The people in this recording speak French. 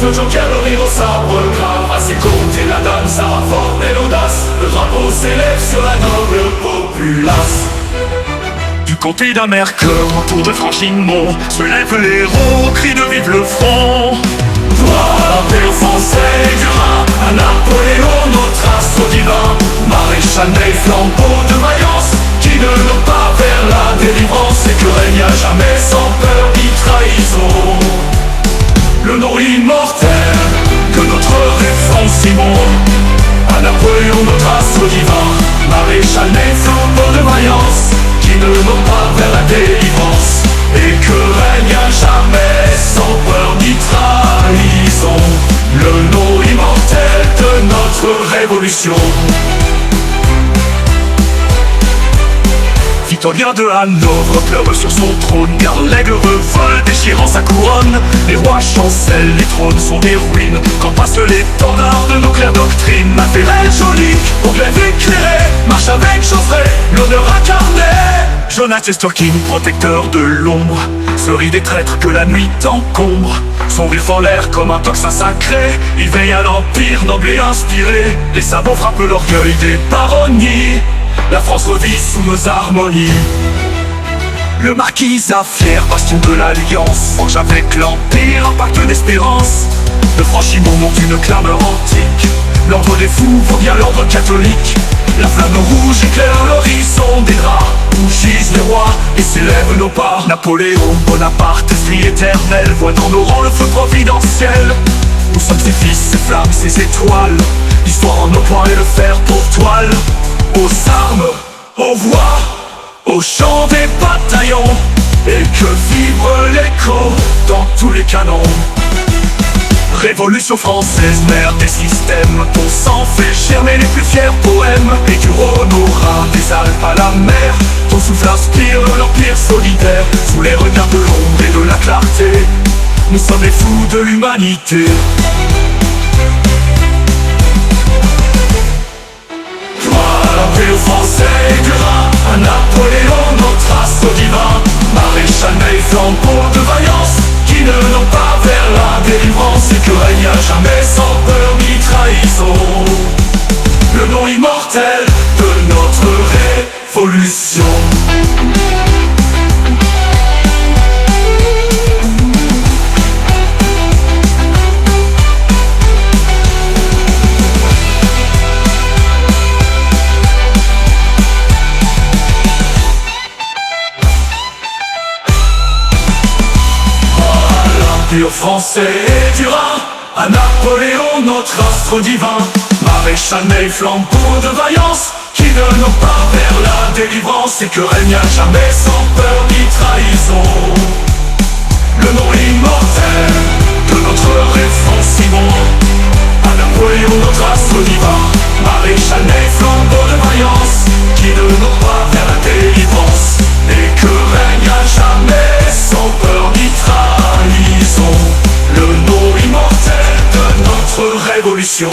le joker, le rire au sabre grave. À ses côtés la dame Sarah Ford et l'audace. Le drapeau s'élève sur la noble populace. Du côté d'Amercœur, autour de Franchimont, se lève l'héros, cri de vive le front. Gloire à l'Empire français du Rhin, à Napoléon, notre astre divin. Maréchal Ney, flambeau de vaillance, qui ne nous pas vers la délivrance, et que règne à jamais sans peur ni trahison. Le nom immortel que notre référence Simon. À Napoléon, notre astre divin. Maréchal Ney, flambeau de vaillance, qui ne nous pas vers la délivrance, et que règne à jamais sans peur ni trahison. Le nom immortel de notre révolution. Victorien de Hanovre pleure sur son trône, car l'aigle revole déchirant sa couronne. Les rois chancellent, les trônes sont des ruines, quand passent les tendards de nos claires doctrines. La Ferrelle jolie, au glaive éclairé, marche avec Joffrey, l'honneur incarné. Jonathan Sturkin, protecteur de l'ombre, se rit des traîtres que la nuit encombre. Son rire fend l'air comme un tocsin sacré, il veille à l'empire noble et inspiré. Les sabots frappent l'orgueil des baronnies, la France revit sous nos harmonies. Le marquis fier, bastion de l'Alliance, forge avec l'Empire un pacte d'espérance. Le Franchimont monte une clameur antique, l'ordre des fous vaut bien l'ordre catholique. La flamme rouge éclaire l'horizon des draps, où gisent les rois et s'élèvent nos pas. Napoléon Bonaparte, esprit éternel, voit dans nos rangs le feu providentiel. Nous sommes ses fils, ses flammes, ses étoiles, l'histoire en nos poings et le fer pour toile. Aux armes, aux voix, au chant des bataillons, et que vibre l'écho dans tous les canons. Révolution française, mère des systèmes, ton sang fait germer les plus fiers poèmes. Et du Rhône au Rhin, des Alpes à la mer, ton souffle inspire l'empire solidaire. Sous les regards de l'ombre et de la clarté, nous sommes les fous de l'humanité. L'Empire français du Rhin, à Napoléon, notre astre divin. Maréchal Ney, flambeau de vaillance, qui ne n'ont pas vers la délivrance, et que règne à jamais sans peur ni trahison. Le nom immortel de notre révolution. L'Empire français du Rhin, à Napoléon, notre astre divin. Maréchal Ney, flambeau de vaillance, qui ne nous pas vers la délivrance, et que règne à jamais sans peur ni trahison. Le nom immortel de notre référence Simon. À Napoléon, notre astre divin. Maréchal Ney, flambeau de vaillance, qui ne nous pas vers la délivrance, et que règne à jamais sans peur ni trahison. Le nom immortel de notre révolution.